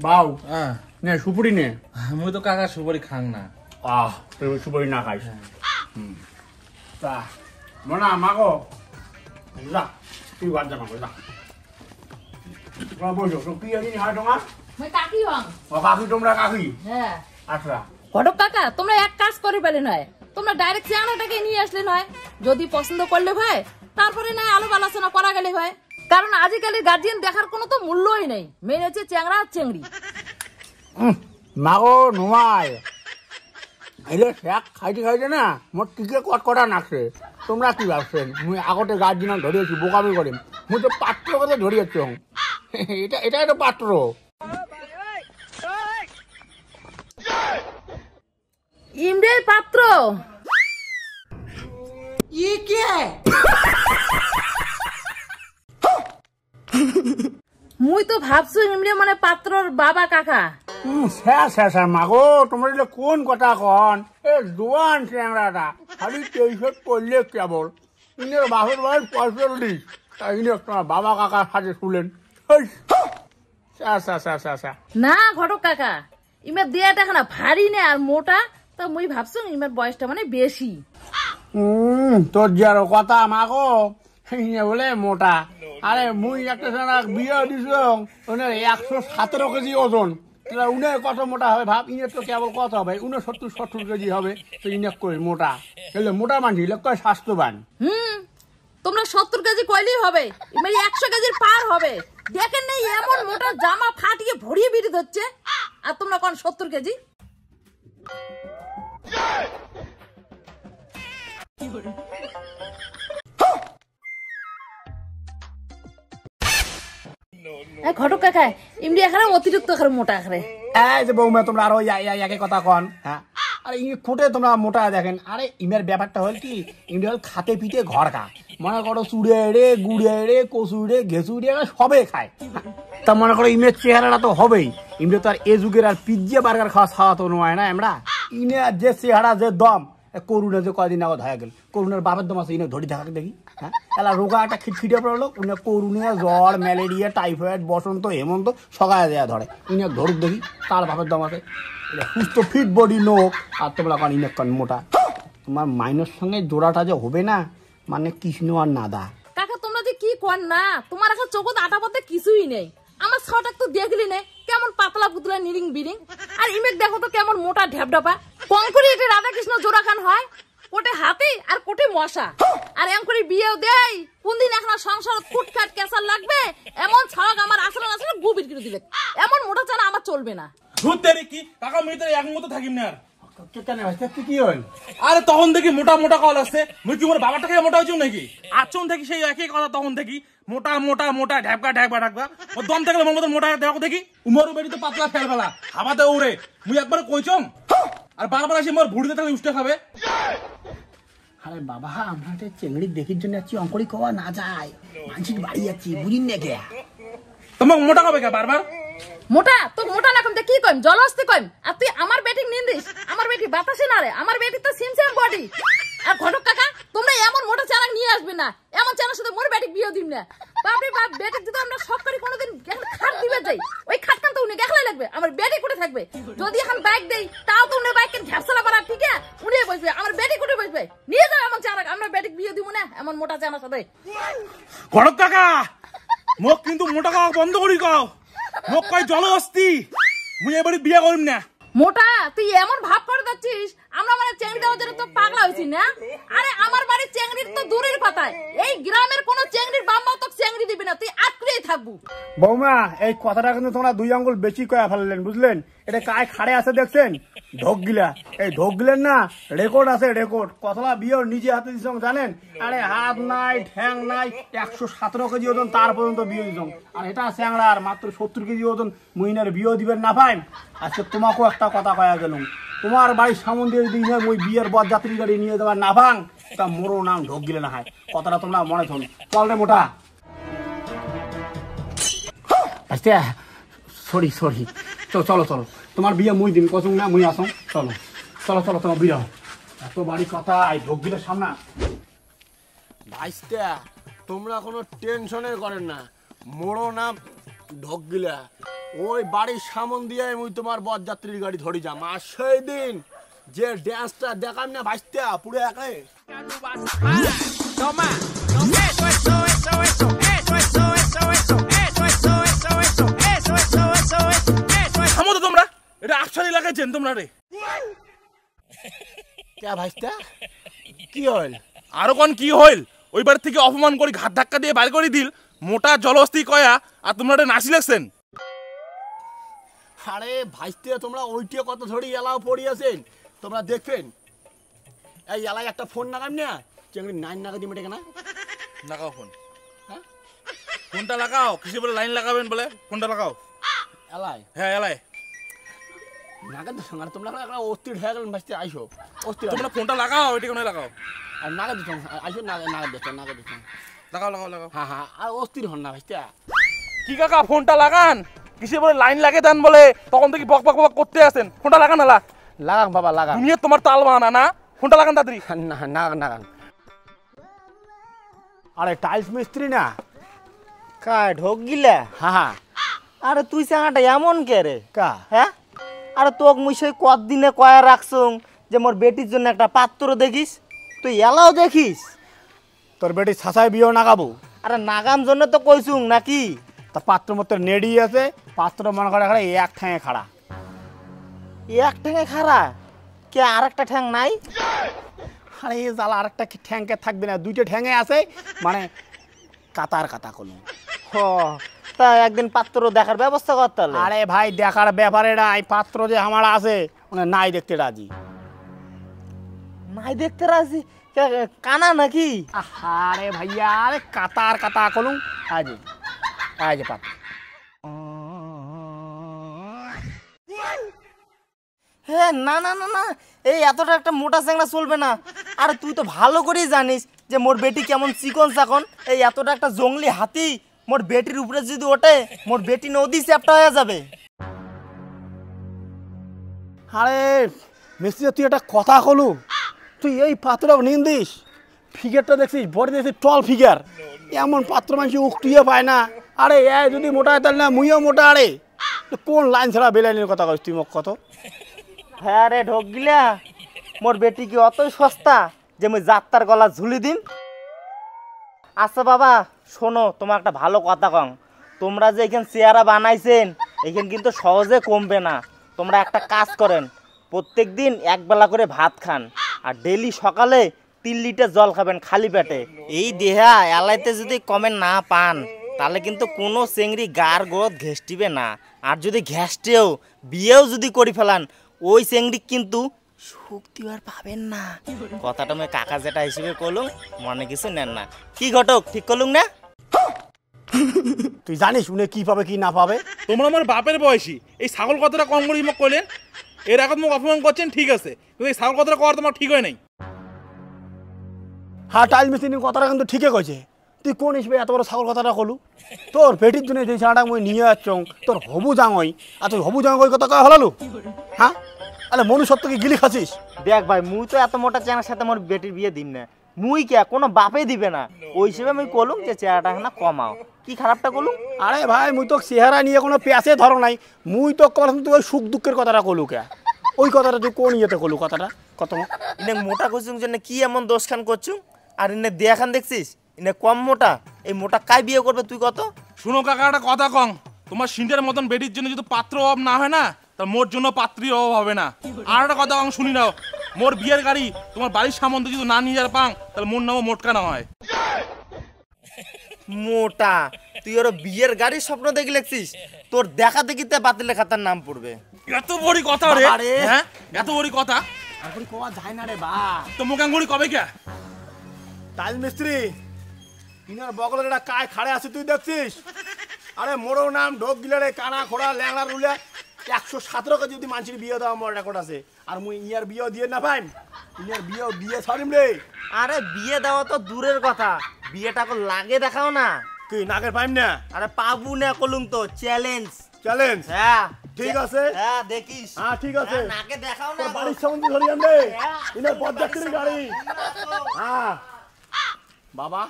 বাউ নে সুপুরি নে মুই তো কাকা সুপারি খাং না তুই সুপুরি না খাইস তা মনা মাগো যা তুই বাদ যা মাগো যা বসো তো কি জানি হয় তোমার মই কাকি হং কাকি তোমরা কাকি হ্যাঁ আচ্ছা ঘটক কাকা তোমরা এক কাজ করে পেলে নয় তোমরা ডাইরেক্ট চেংড়াটাকে নিয়ে আসলে নয় যদি পছন্দ করলে হয় তারপরে না আলো আলোচনা করা গেলে হয় কারণ আজকালের গার্জিয়ান দেখার কোনো তো মূল্যই নেই মেন হচ্ছে চেংড়া আর চেংড়ি মাগো নুমাই এলে শাক খাইতে খাইতে না মোর টিকে কটকটা নাকছে তোমরা কি ভাবছেন মুই আগতে গার্জিয়ান ধরিয়েছি বোকামি করে মুই তো পাত্র কথা ধরিয়েছি এটাই তো পাত্র ইমরের পাত্র ये क्या है মুই তো ভাবছো ইমরে মানে পাত্রর বাবা কাকা মাগো তোমার কোন কথা কন এ জোয়ান চ্যাংড়াটা খালি 23 করলে কেবল ইনের বাপের বয়স 45 তাই ইনে তোমার বাবা কাকার সাথে শুলেন না ঘটক কাকা ইমের দেয়াটা না ভারী নে আর মোটা তা মুই ভাবছো ইমের বয়সটা মানে বেশি তোর যার কথা মাগো ইনে বলে মোটা আরে মুই একটা জানা বিয়ে দিছ 117 কেজি ওজন উনে কত মোটা হবে ভাব ইনে তো কেবল কত হবে 69-70 কেজি হবে তো ইনে কই মোটা তাহলে মোটা মানুষ লোক স্বাস্থ্যবান তোমরা 70 কেজি কইলেই হবে ইমের 100 কেজির পার হবে দেখেন না এমন মোটা জামা ফাটিয়ে ভরিয়ে বিড়ি হচ্ছে আর তোমরা কোন 70 কেজি ঘটক কাকা ইমরি এখানে অতিরিক্ত মোটা এখানে এই যে বৌমা তোমরা আরো একই কথা কন হ্যাঁ আরে ই খুঁটে তোমরা মোটা দেখেন আরে ইমের ব্যাপারটা হল কি ইমরি হল খাতে পিঠে ঘর খা মনে করো চুড়ে রে গুড়ে রে কচুড়ে ঘেঁচুড়ে সবে খায় তা মনে করো ইমের চেহারাটা তো হবেই ইমরে তো আর এ যুগের আর পিজ্জা বার্গার খাওয়া তো নয় না আমরা ইনে যে চেহারা যে দম করুণা যে কয়দিন আগত হয়ে গেল করুণার বাপের দম আছে ইনে ধরি থাকাকে দেখি হ্যাঁ এলা রোগা একটা খিটখিটে পড়লো উনি করুণিয়া জ্বর ম্যালেরিয়া টাইফয়েড বসন্ত হেমন্ত সকালে দেয়া ধরে ইনে ধরুক দেখি তার বাপের দম আছে সুস্থ ফিট বডি লোক আর তোমরা কান ইনে কান মোটা তোমার মাইনের সঙ্গে জোড়াটা যে হবে না মানে কৃষ্ণ আর নাদা কাকা তোমরা যে কি কর না তোমার এখন চোখত আটা পথে কিছুই নেই আমার ছটাক তো দেখলি নে কেমন পাতলা পুতলা নিরিং বিরিং আর ইমেক দেখো তো কেমন মোটা ঢেপঢাপা কংক্রিটে রাধাকৃষ্ণ জোড়া খান হয় কোটে হাতি আর কোটে মশা আর এম করে বিয়েও দেয় কোনদিন এখন সংসার ফুটখাট কেসার লাগবে এমন ছাড়ক আমার আসলে আসলে গুবির করে দিলে এমন মোটা চানা আমার চলবে না ধুতেরি কি কাকা মুই তো এক মতো থাকিম না আর কি হল আরে তখন দেখি মোটা মোটা কল আসছে মুই কি মোর বাবাটাকে মোটা হইছো নাকি আচন দেখি সেই একই কথা তখন দেখি মোটা মোটা মোটা ঢাকা ঢাকা ঢাকা ও দম থাকলে মোর মতো মোটা দেখো দেখি উমর বেরি তো পাতলা ফেলবেলা হাবাতে উড়ে মুই একবার কইছম আর বারবার আসি মোর ভুড়িতে থাকলে উষ্টা খাবে আরে বাবা আমরা তো চেংড়ি দেখির জন্য যাচ্ছি অঙ্কড়ি খাওয়া না যায় মানুষের বাড়ি যাচ্ছি বুঝিন না কে তোমাকে মোটা হবে কে বারবার মোটা তো মোটা না কমতে কি কইম জলস্তি কইম আর তুই আমার বেটিং নিন্দিস আমার বেটি বাতাসে না রে আমার বেটি তো সিমসেম বডি আর ঘটক কাকা তোমরা এমন মোটা চালাক নিয়ে আসবে না এমন চালার সাথে মোর বেটি বিয়ে দিম না বাপরে বাপ বেটি যদি আমরা সব করে কোনোদিন খাট দিবে যাই ওই খাট কান তো উনি দেখলাই লাগবে আমার বেটি কোটে থাকবে যদি এখন বাইক দেই তাও তো উনি বাইক ঘাপসালা পারা ঠিক আছে উনি বসবে আমার বেটি কোটে বসবে নিয়ে যাও এমন চালাক আমরা বেটি বিয়ে দিব না এমন মোটা চালার সাথে ঘটক কাকা মোক কিন্তু মোটা খাওয়া বন্ধ করি কও মোক কই জলহস্তি মুই এবারে বিয়ে করিম না মোটা তুই এমন ভাব করে যাচ্ছিস আমরা মানে চেংড়ি দেওয়ার জন্য তো পাগলা হইছি না আরে আমার বাড়ির চেংড়ির তো দূরের কথায় এই গ্রামের কোন চেংড়ির বাম্মাও তো চেংড়ি দিবি না তুই আটকেই থাকবো বৌমা এই কথাটা কিন্তু তোমরা 2 আঙ্গুল বেশি কয়া ফেললেন বুঝলেন এটা কায় খাড়ে আছে দেখছেন ঢোক গিলা এই ঢোক গিলেন না রেকর্ড আছে রেকর্ড কতলা বিয়ে নিজে হাতে দিছ জানেন আরে হাত নাই ঠ্যাং নাই 117 কেজি ওজন তার পর্যন্ত বিয়ে দিছ আর এটা চ্যাংড়া আর মাত্র 70 কেজি ওজন মুইনার বিয়ে দিবেন না পাই আজকে তোমাকেও একটা কথা কয়া গেলুম তোমার বাড়ির সামনে দিয়ে যদি ওই বিয়ের বরযাত্রী গাড়ি নিয়ে দেওয়ার না ভাঙ তা মোরো নাম ঢোক গিলে না হয় কথাটা তোমরা মনে থন চল রে মোটা আচ্ছা সরি সরি চলো চলো তোমার বিয়ে মুই দিন কসম না মুই আসো চলো চলো চলো তোমার বিয়ে এত বাড়ি কথা এই ঢোক গিলের সামনে ভাইস্তা তোমরা কোনো টেনশনে করেন না মোড়ো নাম ঢোক গিলা ওই বাড়ির সামন দিয়ে মুই তোমার বরযাত্রীর গাড়ি ধরি যাম আর সেই দিন যে ড্যান্সটা দেখাম না ভাইস্তা পুরো একে থামো তো তোমরা, এটা আসলে লাগাইছেন তোমরা রে। কে ভাইস্তা কি হল? আরো কোন কি হইল? ওই বাড়ি থেকে অপমান করে ঘাট ধাক্কা দিয়ে বাইর করে দিল, মোটা জলহস্তি কয়া, আর তোমরা এটা নাচি লাগছেন। আরে ভাইস্তে তোমরা ওইটিয়ে কত ধরি এলাও পড়িয়েছেন তোমরা দেখবেন। এই এলায় একটা ফোন লাগাম না, চেংড়ি 9 নাগা দিবে কেনা। লাগাও ফোন। হ্যাঁ ফোনটা লাগাও, কিসে বলে লাইন লাগাবেন বলে, ফোনটা লাগাও। এলায় হ্যাঁ এলাই নাগা দিছ না তোমরা একটা অস্থির হয়ে গেলেন ভাইস্তে আইসো অস্থির তোমরা ফোনটা লাগাও, এটা কোন লাগাও। আর নাগা দিছ আইসো নাগা দিছ লাগাও লাগাও লাগাও। হ্যাঁ হ্যাঁ আর অস্থির হন না ভাইস্তা। কি কাকা ফোনটা লাগান, কিসে বলে লাইন লাগে দেন বলে, তখন থেকে বক বক বক করতে আসেন। ফোনটা লাগান না লাগান বাবা লাগান, দুনিয়া তোমার তাল বানা না, ফোনটা লাগান তাড়াতাড়ি। নাগান। আরে টাইলস মিস্ত্রি না? কা ঢোক গিলা? হ্যাঁ আরে তুই চাঙাটা এমন কে রে? কা হ্যাঁ আরে তোক মুই সেই কতদিনে কয়া রাখছুং যে মোর বেটির জন্য একটা পাত্র দেখিস, তুই এলাও দেখিস? তোর বেটি ছাসায় বিয়েও নাগাবো। আরে নাগাম জন্য তো কইছুং নাকি? তা পাত্র মতো নেড়ি আছে, পাত্র মনে করে খাড়া এক ঠ্যাঙে খাড়া। এক ঠ্যাঙে খাড়া? কে আর একটা ঠ্যাং নাই? আরে এই জ্বালা আর একটা ঠ্যাংকে থাকবে না, দুইটা ঠ্যাঙে আছে মানে কাতার কাতা কোনো। হ তা একদিন পাত্র দেখার ব্যবস্থা করতে হলে। আরে ভাই দেখার ব্যাপারে নাই, পাত্র যে আমার আছে মানে নাই দেখতে রাজি। নাই দেখতে রাজি? কানা নাকি? আরে ভাইয়া আরে কাতার কাতা কলুম আজ আজ পাত্র। হ্যাঁ না না না না, এই এতটা একটা মোটা চ্যাংড়া চলবে না। আরে তুই তো ভালো করেই জানিস যে মোর বেটি কেমন চিকন চাকন। এই এতটা একটা জঙ্গলি হাতি মোর বেটির উপরে যদি ওঠে, মোর বেটি নদী চ্যাপ্টা হয়ে যাবে। আরে মিস্ত্রি তুই একটা কথা কলু, তুই এই পাত্র নিন্দিস, ফিগারটা দেখছিস, বডি দেখছিস টল ফিগার, এমন পাত্র মানুষ উঠটিয়ে পায় না। আরে এ যদি মোটা হয় তাহলে না মুইও মোটা। আরে কোন লাইন ছাড়া বেলাইনের কথা কইস তুই মোক কত? হ্যাঁ রে ঢোক গিলা, মোর বেটি কি অতই সস্তা যে মুই যাত্রার গলা ঝুলি দিন? আচ্ছা বাবা শোনো, তোমার একটা ভালো কথা কং, তোমরা যে এখানে চেয়ারা বানাইছেন এখানে কিন্তু সহজে কমবে না। তোমরা একটা কাজ করেন, প্রত্যেক দিন একবেলা করে ভাত খান আর ডেলি সকালে 3 লিটার জল খাবেন খালি পেটে। এই দেহা এলাইতে যদি কমে না পান তাহলে কিন্তু কোনো চেংড়ি গার গোদ ঘেষ্টিবে না। আর যদি ঘেষ্টেও বিয়েও যদি করে ফেলান, ওই চেংড়ি কিন্তু শক্তি আর পাবেন না। কথাটা আমি কাকা যেটা হিসেবে কলুম, মনে কিছু নেন না। কি ঘটক ঠিক করলুম না? তুই জানিস উনি কি পাবে কি না পাবে? তোমরা আমার বাপের বয়সী, এই ছাগল কথাটা কম করে মুখ কইলেন, এর এখন মুখ অপমান করছেন ঠিক আছে, কিন্তু এই ছাগল কথাটা করা তোমার ঠিক হয় নাই। হ্যাঁ টাইল মিস্ত্রির কথাটা কিন্তু ঠিকই কইছে। তুই কোন হিসেবে এত বড় ছাগল কথাটা কলু? তোর বেটির জন্য যে ছাড়াটা মুই নিয়ে আসছং তোর হবু জাঙই, আর তুই হবু জাঙই কথা কয়া হলালু? হ্যাঁ আরে মনুষ্যত্ব কি গিলি খাচ্ছিস? দেখ ভাই, মুই তো এত মোটা চেনার সাথে মোর বেটির বিয়ে দিন না, মুই কে কোনো বাপে দিবে না। ওই হিসেবে আমি কলুম যে চেহারাটা না কমাও। কি খারাপটা কলুম? আরে ভাই মুই তো চেহারা নিয়ে কোনো পেঁচে ধরো নাই, মুই তো কখন তুই ওই সুখ দুঃখের কথাটা কলু কে? ওই কথাটা তুই কোন ইয়েতে কলু কথাটা কত? ইনে মোটা করছুং জন্য কি এমন দোষখান করছুং? আর ইনে দেখান দেখছিস ইনে কম মোটা, এই মোটা কাই বিয়ে করবে তুই কত? শুনো কাকা একটা কথা কং, তোমার সিন্ডের মতন বেটির জন্য যদি পাত্র অভাব না হয় না, তা মোর জন্য পাত্রীর অভাব হবে না। আর একটা কথা কং শুনি নাও, মোর বিয়ের গাড়ি তোমার বাড়ির সামনে যদি না নিয়ে যার পাং, তাহলে মোর নামও মোটকা না হয়। মোটা তুই ওর বিয়ের গাড়ির স্বপ্ন দেখে লেখছিস, তোর দেখা দেখিতে বাতিল খাতার নাম পড়বে। এত বড় কথা রে? আরে। হ্যাঁ এত বড় কথা এখন কোয়া যায় না রে বা। তো মুখাঙ্গুড়ি কবে কে? টাইল মিস্ত্রি ইনার বগলের একটা কায় খাড়ে আছে তুই দেখছিস? আরে মোরও নাম ঢোক গিলে রে, কানা খোড়া ল্যাংড়া রুলে 117 কেজি যদি মানুষের বিয়ে দেওয়া মোর রেকর্ড আছে। আর মুই ইয়ার বিয়ে দিয়ে না পাইম, ইনার বিয়ে ছাড়িম রে। আরে বিয়ে দেওয়া তো দূরের কথা, বিয়েটাকে লাগে দেখাও না। কি নাকের পাইম না? আরে পাবু না কলুম তো চ্যালেঞ্জ। চ্যালেঞ্জ? হ্যাঁ ঠিক আছে। হ্যাঁ দেখিস। হ্যাঁ ঠিক আছে, হ্যাঁ, নাকে দেখাও না। বাড়ির সামনে ধরি আনবে ইনার বরযাত্রীর গাড়ি। হ্যাঁ বাবা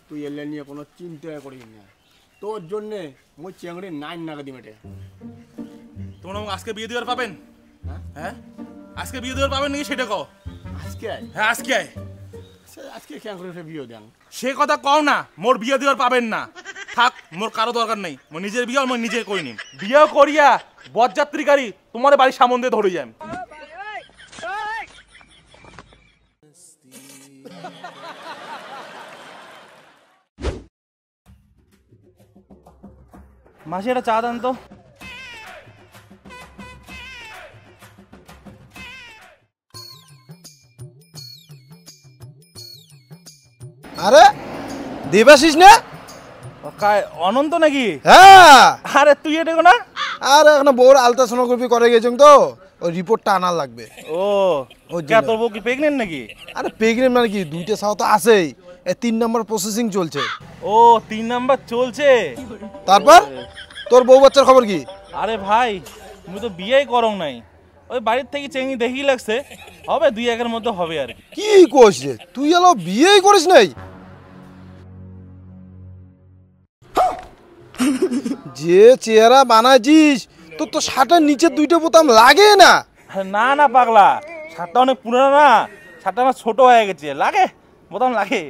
তুই এলে নিয়ে কোনো চিন্তা করিস না, তোর জন্যে মুই চেংড়ি নাইন নাগা দি মেটে। তোমরা আমাকে আজকে বিয়ে দেওয়ার পাবেন? হ্যাঁ আজকে বিয়ে দেওয়ার পাবেন নাকি সেটা কও। আজকে আয়? হ্যাঁ আজকে আয়। আজকে কেন করে বিয়ে দেন? সে কথা কও না, মোর বিয়ে দেওয়ার পাবেন না। থাক, মোর কারো দরকার নেই। মোর নিজের বিয়ে মই নিজে করে নিম। বিয়ে করিয়া বরযাত্রী গাড়ি তোমার বাড়ির সামনে ধরে যাই। মাসি একটা চা দেন তো। আরে দেবাশিস না? অনন্ত নাকি? হ্যাঁ। আরে তুই এটা না? আর এখন বউর আলট্রাসোনোগ্রাফি করে গেছেন তো, ওই রিপোর্টটা আনার লাগবে। ও কে তোর বউ কি প্রেগনেন্ট নাকি? আরে প্রেগনেন্ট মানে কি, 2টা সাও তো আছেই, 3 নাম্বার প্রসেসিং চলছে। ও 3 নাম্বার চলছে। তারপর তোর বউ বাচ্চার খবর কি? আরে ভাই তুমি তো বিয়েই করো নাই, ওই বাড়ির থেকে চেঙ্গি দেখি লাগছে, হবে 2-1 এর মধ্যে হবে আর কি। কি কইছিস তুই? এলো বিয়েই করিস নাই? যে চেহারা বানাইছিস তোর তো শার্টের নিচে 2টা বোতাম লাগে না। না না পাগলা, শার্টটা অনেক পুরনো না, শার্টটা আমার ছোট হয়ে গেছে, লাগে বোতাম লাগে।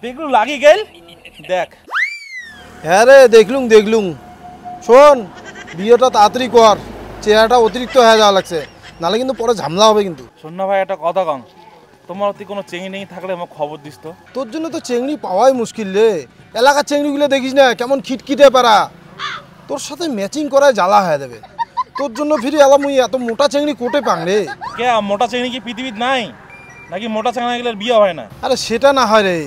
দেখলু লাগি গেল, দেখ। হ্যাঁ রে দেখলুম। শোন, বিয়েটা তাড়াতাড়ি কর, চেহারাটা অতিরিক্ত হয়ে যাওয়া লাগছে, নাহলে কিন্তু পরে ঝামেলা হবে কিন্তু। শোন না ভাই, একটা কথা কম, তোমার অতি কোনো চেঙ্গি নেই থাকলে আমার খবর দিস তো। তোর জন্য তো চেংড়ি পাওয়াই মুশকিল রে। এলাকার চেংড়িগুলো দেখিস না কেমন খিটখিটে পারা, তোর সাথে ম্যাচিং করায় জ্বালা হয়ে যাবে। তোর জন্য ফিরে এলাম, মুই এত মোটা চেংড়ি কোটে পাং রে। কে মোটা চেঙ্গি কি পৃথিবীর নাই নাকি? মোটা চেঙ্গা গেলে বিয়ে হয় না? আরে সেটা না হয় রে,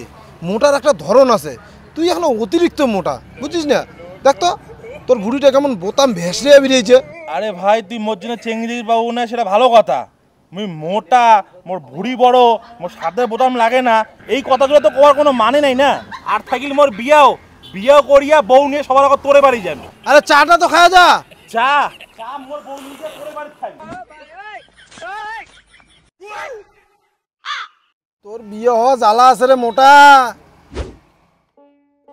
মোটার একটা ধরন আছে, তুই এখন অতিরিক্ত মোটা, বুঝছিস না? দেখ তো তোর ভুড়িটা কেমন বোতাম ভেসড়ে বেরিয়েছে। আরে ভাই তুই মোর জন্য চেঙ্গি পাবো না সেটা ভালো কথা, মুই মোটা, মোর ভুড়ি বড়, মোর সাথে বোতাম লাগে না, এই কথাগুলো তো কোয়ার কোনো মানে নাই না। আর থাকিল মোর বিয়াও করিয়া বউ নিয়ে সবার আগত তোরে বাড়ি যান। আরে চাটা তো খাওয়া যা। চা চা মোর বউ নিয়ে তোরে বাড়ি খাই। তোর বিয়ে হওয়া জ্বালা আছে রে মোটা।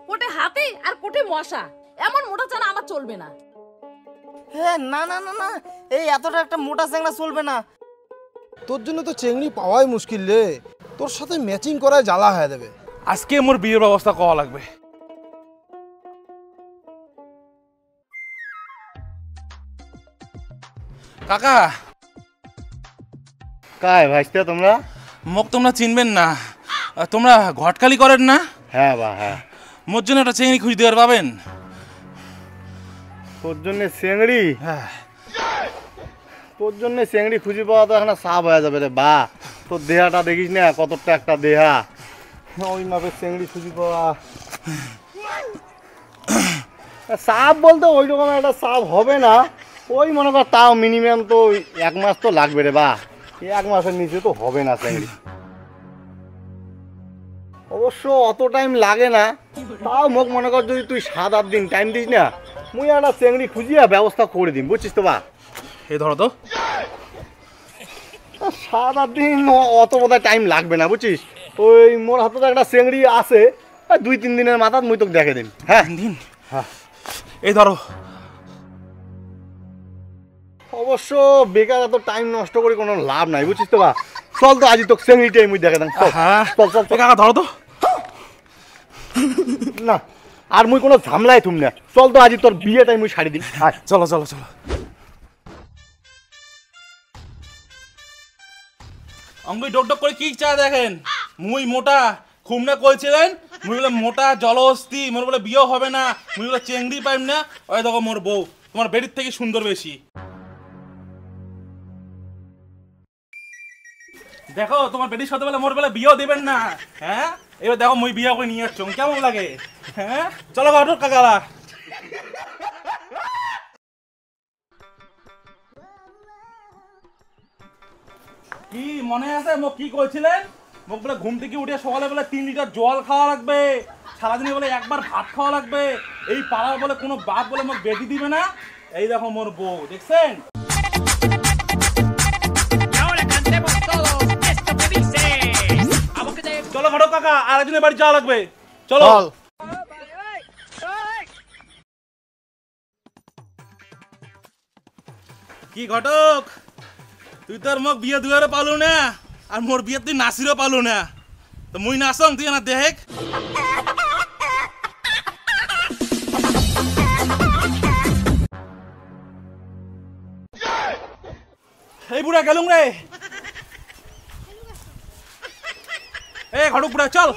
কোটে হাতি আর কোটে মশা, এমন মোটা চানা আমার চলবে না। হ্যাঁ না না না না, এই এতটা একটা মোটা চ্যাংড়া চলবে না। তোর জন্য তো চেংড়ি পাওয়াই মুশকিল রে, তোর সাথে ম্যাচিং করায় জ্বালা হয়ে যাবে। আজকে মোর বিয়ের ব্যবস্থা করা লাগবে। কাকা কায় ভাইস্তে তোমরা? মোক তোমরা চিনবেন না, তোমরা ঘটকালি করেন না? হ্যাঁ বা হ্যাঁ। মোর জন্য একটা চেংড়ি খুঁজে দেওয়ার পাবেন? তোর জন্য চেংড়ি? হ্যাঁ। তোর জন্য চেংড়ি খুঁজে পাওয়া তো এখন সাপ হয়ে যাবে রে বা। তোর দেহাটা দেখিস না কতটা একটা দেহা, ওই মাপের চেংড়ি খুঁজে পাওয়া সাপ বলতে ওই রকম একটা সাপ হবে না। ওই মনে কর তাও মিনিমাম তো 1 মাস তো লাগবে রে বা, 1 মাসের নিচে তো হবে না চেংড়ি। অবশ্য অত টাইম লাগে না, তাও মোক মনে কর যদি তুই 7-8 দিন টাইম দিস না, মুই একটা চেংড়ি খুঁজিয়া ব্যবস্থা করে দিম, বুঝছিস তো বা। এই ধরো তো। 7-8 দিন অত বোধহয় টাইম লাগবে না, বুঝছিস। ওই মোর হাতে একটা চেংড়ি আছে, 2-3 দিনের মাথায় মুই তোকে দেখে দিন। হ্যাঁ দিন। এই ধরো। অবশ্য বেকার এত টাইম নষ্ট করে কোনো লাভ নাই, বুঝছিস তো বা। চল তো আজই তোকে চেংড়িটাই মুই দেখে দেন। হ্যাঁ চল চল চল। কাকা ধরো তো। না আর মুই কোনো ঝামলাই থুম না, চল তো আজই তোর বিয়েটাই মুই সারি দিন। চলো চলো চলো। অঙ্গুই ডক ডক করে কি চা দেখেন? মুই মোটা খুব না কইছিলেন, মুই বলে মোটা জলহস্তি, মোর বলে বিয়ে হবে না, মুই বলে চেংড়ি পাইম না। ওই দেখো মোর বউ তোমার বেডির থেকে সুন্দর বেশি। দেখো তোমার বেডির সাথে বলে মোর বেলা বিয়েও দেবেন না। হ্যাঁ এবার দেখো মুই বিয়ে করে নিয়ে আসছো, কেমন লাগে? হ্যাঁ চলো ঘটক কাকারা। কি মনে আছে মোক কি কইছিলেন? মোক বলে ঘুম থেকে উঠে সকালে বলে 3 লিটার জল খাওয়া লাগবে, সারাদিনে বলে একবার ভাত খাওয়া লাগবে। এই পাড়ার বলে কোনো বাপ বলে মোক বেটি দিবে না। এই দেখো মোর বউ, দেখছেন? চলো ঘটক কাকা, আরেকজনের বাড়ি যাওয়া লাগবে, চলো। কি ঘটক, তুই তোর মোক বিয়ে দুয়ারে পালো না, আর মোর বিয়ে তুই নাচিরও পালো না, তো মুই নাচং তুই না দেখ। এই বুড়া গেলুম রে, এ ঘটক বুড়া চল।